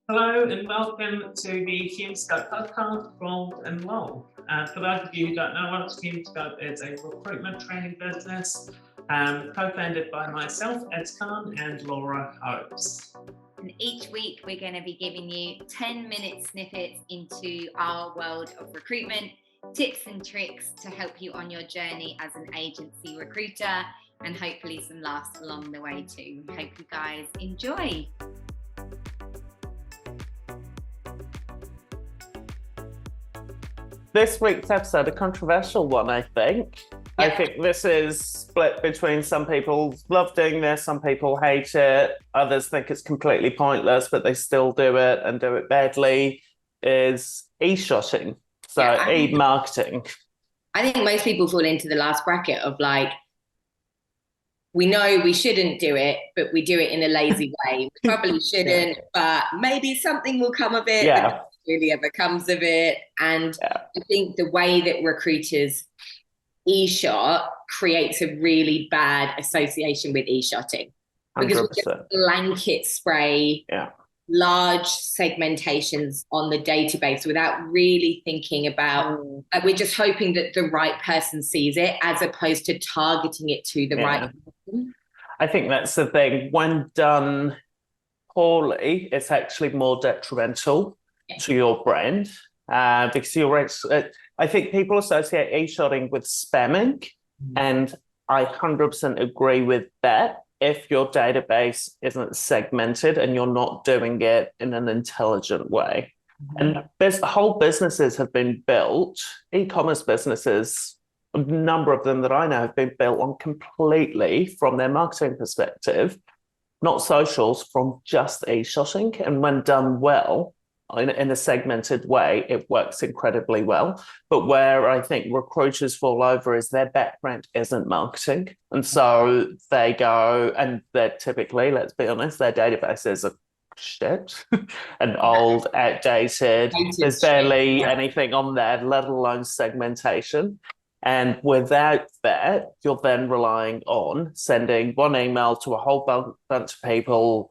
Hello and welcome to the Hume podcast from and Lowell. For those of you who don't know us, Hume is a recruitment training business co-founded by myself, Ed Khan, and Laura Hopes. And each week we're going to be giving you 10-minute snippets into our world of recruitment, tips and tricks to help you on your journey as an agency recruiter, and hopefully some laughs along the way too. We hope you guys enjoy. This week's episode, a controversial one, I think. Yeah. I think this is split between some people love doing this, some people hate it, others think it's completely pointless, but they still do it and do it badly, is e-shotting, so e-marketing. I think most people fall into the last bracket of like, we know we shouldn't do it, but we do it in a lazy way. We probably shouldn't, but maybe something will come of it. Yeah. Really ever comes of it. And I think the way that recruiters e-shot creates a really bad association with e-shotting. Because 100%. We just blanket spray large segmentations on the database without really thinking about, like, we're just hoping that the right person sees it as opposed to targeting it to the right person. I think that's the thing. When done poorly, it's actually more detrimental to your brand, because I think people associate e-shotting with spamming, and I 100% agree with that if your database isn't segmented and you're not doing it in an intelligent way. And whole businesses have been built, e-commerce businesses, a number of them that I know have been built on completely from their marketing perspective, not socials, from just e-shotting. And when done well, in a segmented way, it works incredibly well. But where I think recruiters fall over is their background isn't marketing. And so they go, and they're typically, let's be honest, their databases are shit and old, outdated. There's barely anything on there, let alone segmentation. And without that, you're then relying on sending one email to a whole bunch of people.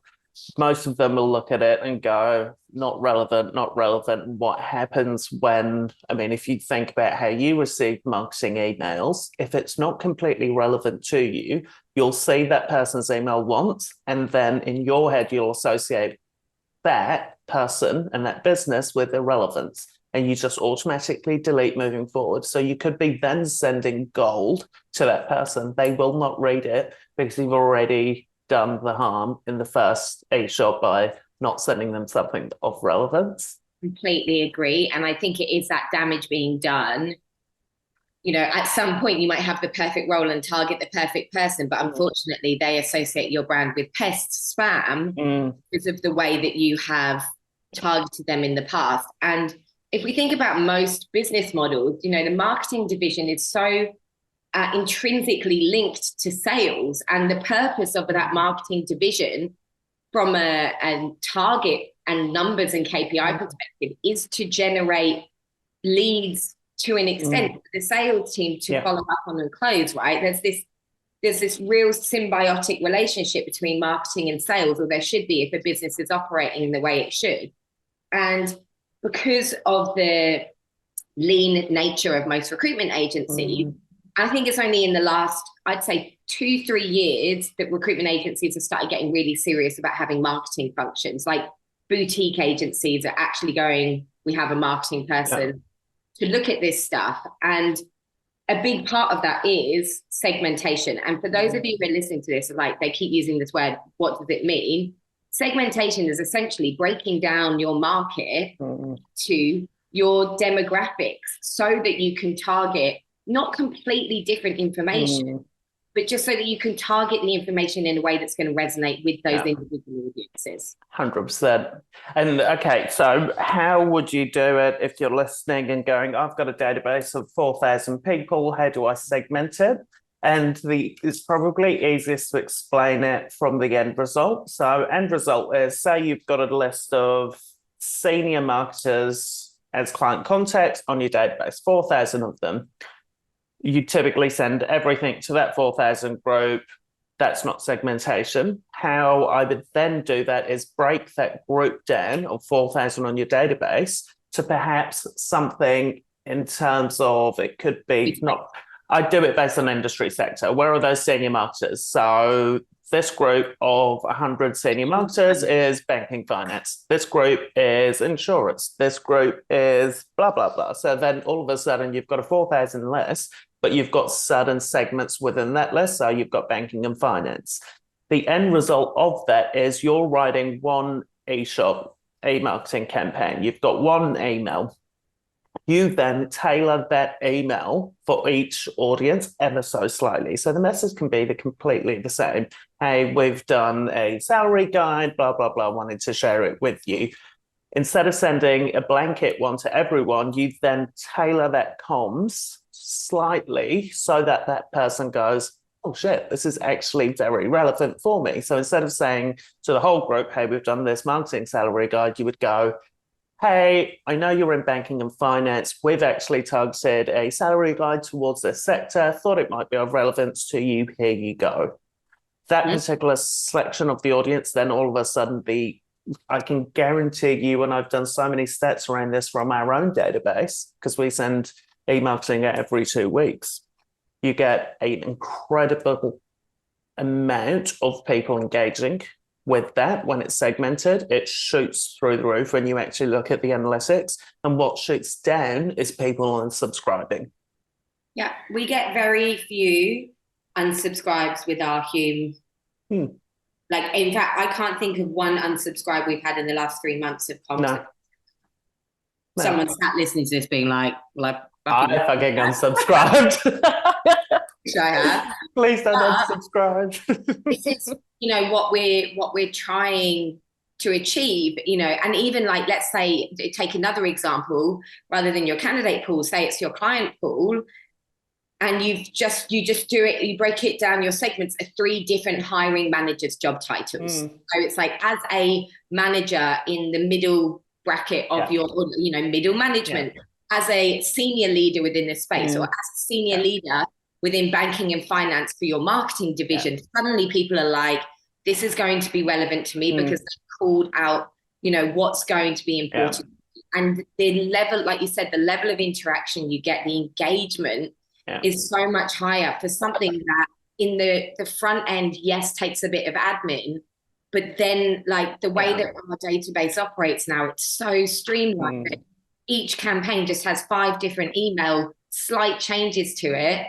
Most of them will look at it and go, not relevant. And what happens when, if you think about how you receive marketing emails, if it's not completely relevant to you, you'll see that person's email once, and then in your head, you'll associate that person and that business with irrelevance, and you just automatically delete moving forward. So you could be then sending gold to that person. They will not read it because you've already done the harm in the first e-shot by not sending them something of relevance. Completely agree. And I think it is that damage being done. You know, at some point you might have the perfect role and target the perfect person, but unfortunately they associate your brand with pests, spam, because of the way that you have targeted them in the past. And if we think about most business models, you know, the marketing division is so intrinsically linked to sales, and the purpose of that marketing division from a target and numbers and KPI perspective is to generate leads to an extent for the sales team to follow up on and close, right? There's this real symbiotic relationship between marketing and sales, or there should be if a business is operating in the way it should. And because of the lean nature of most recruitment agencies, I think it's only in the last, I'd say 2-3 years that recruitment agencies have started getting really serious about having marketing functions. Like boutique agencies are actually going, we have a marketing person to look at this stuff. And a big part of that is segmentation. And for those of you who are listening to this, like they keep using this word, what does it mean? Segmentation is essentially breaking down your market to your demographics so that you can target not completely different information, but just so that you can target the information in a way that's going to resonate with those individual audiences. 100%. And okay, so how would you do it if you're listening and going, I've got a database of 4,000 people, how do I segment it? And it's probably easiest to explain it from the end result. So end result is, say you've got a list of senior marketers as client contacts on your database, 4,000 of them. You typically send everything to that 4,000 group That's not segmentation. How I would then do that is break that group down of 4,000 on your database to perhaps something in terms of, it could be not, I do it based on industry sector. Where are those senior marketers? So this group of 100 senior marketers is banking finance. This group is insurance. This group is blah, blah, blah. So then all of a sudden you've got a 4,000 list, but you've got certain segments within that list. So you've got banking and finance. The end result of that is you're writing one e-shop, e-marketing campaign. You've got one email. You then tailor that email for each audience ever so slightly. So the message can be completely the same. Hey, we've done a salary guide, blah, blah, blah, wanted to share it with you. Instead of sending a blanket one to everyone, you then tailor that comms slightly so that that person goes, oh shit, this is actually very relevant for me. So instead of saying to the whole group, hey, we've done this marketing salary guide, you would go, hey, I know you're in banking and finance. We've actually targeted a salary guide towards this sector. Thought it might be of relevance to you. Here you go. That particular selection of the audience, then all of a sudden I can guarantee you, and I've done so many stats around this from our own database, because we send e-marketing every 2 weeks, you get an incredible amount of people engaging with that. When it's segmented, it shoots through the roof when you actually look at the analytics, and what shoots down is people unsubscribing. Yeah, we get very few unsubscribes with our Hume. Like, in fact, I can't think of one unsubscribe we've had in the last 3 months of content. No. Someone sat listening to this being like I fucking unsubscribed. I have. Please don't unsubscribe. This is, what we're trying to achieve, and even like, let's say, take another example, rather than your candidate pool, say it's your client pool, and you just do it, you break it down, your segments are 3 different hiring managers' job titles. So it's like, as a manager in the middle bracket of your, middle management, as a senior leader within this space, or as a senior leader within banking and finance for your marketing division, suddenly people are like, this is going to be relevant to me because they've called out, what's going to be important. And the level, like you said, the level of interaction you get, the engagement is so much higher for something that in the front end, yes, takes a bit of admin, but then like the way that our database operates now, it's so streamlined that each campaign just has 5 different email, slight changes to it.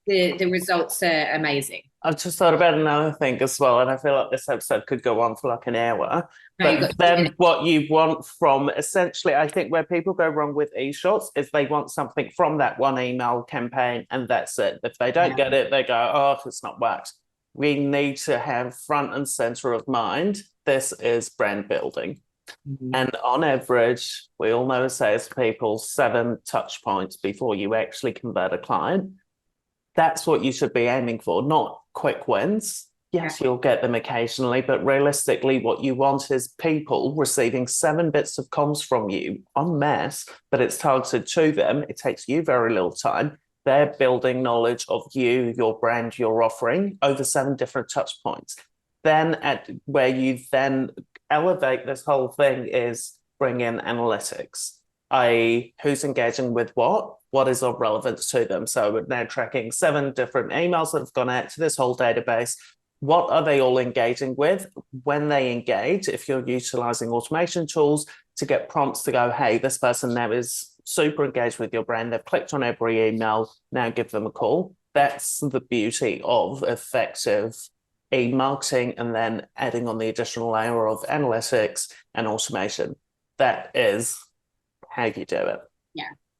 The results are amazing. I've just thought about another thing as well, and I feel like this episode could go on for like an hour. But then what you want from, essentially, I think where people go wrong with e-shots is they want something from that one email campaign, and that's it. If they don't get it, they go, oh, it's not worked. We need to have front and center of mind, this is brand building. And on average, we all know salespeople 7 touch points before you actually convert a client. That's what you should be aiming for, not quick wins. Yes, you'll get them occasionally, but realistically, what you want is people receiving 7 bits of comms from you en masse, but it's targeted to them. It takes you very little time. They're building knowledge of you, your brand, your offering over 7 different touch points. Then where you then elevate this whole thing is bring in analytics, i.e. who's engaging with what is of relevance to them. So we're now tracking 7 different emails that have gone out to this whole database. What are they all engaging with? When they engage, if you're utilizing automation tools to get prompts to go, hey, this person now is super engaged with your brand, they've clicked on every email, now give them a call. That's the beauty of effective e-marketing, and then adding on the additional layer of analytics and automation. That is how you do it.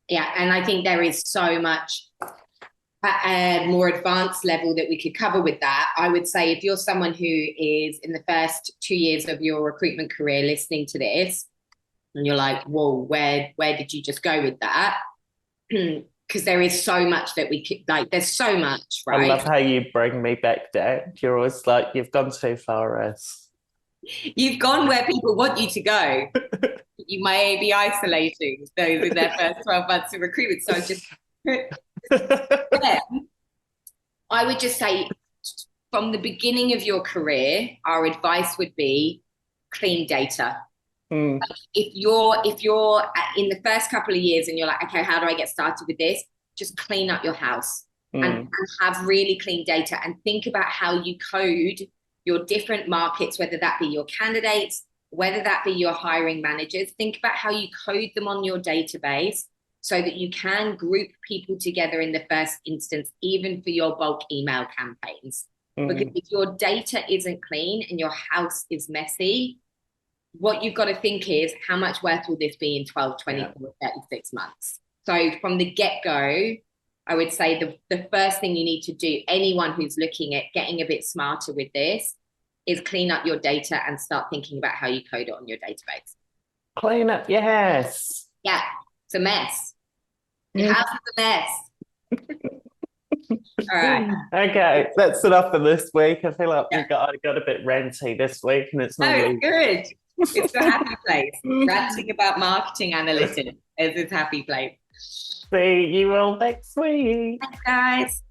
Yeah, and I think there is so much at a more advanced level that we could cover with that. I would say if you're someone who is in the first 2 years of your recruitment career listening to this, and you're like, whoa, where did you just go with that? Because there is so much that we could, like, there's so much, right? I love how you bring me back down. You're always like, you've gone too far, Ez. You've gone where people want you to go. You may be isolating those in their first 12 months of recruitment. So just, I would just say from the beginning of your career, our advice would be clean data. If you're in the first couple of years and you're like, okay, how do I get started with this? Just clean up your house and have really clean data, and think about how you code your different markets, whether that be your candidates, whether that be your hiring managers. Think about how you code them on your database so that you can group people together in the first instance, even for your bulk email campaigns. Because if your data isn't clean and your house is messy, what you've got to think is, how much worth will this be in 12, 24, 36 months? So from the get-go, I would say the first thing you need to do, anyone who's looking at getting a bit smarter with this, is clean up your data and start thinking about how you code it on your database. Clean up, yes. Yeah, it's a mess. Your house is a mess. All right. Okay, that's enough for this week. I feel like I got a bit ranty this week, and it's not really... good. It's a happy place. Ranting about marketing analytics is a happy place. See you all next week. Thanks, guys.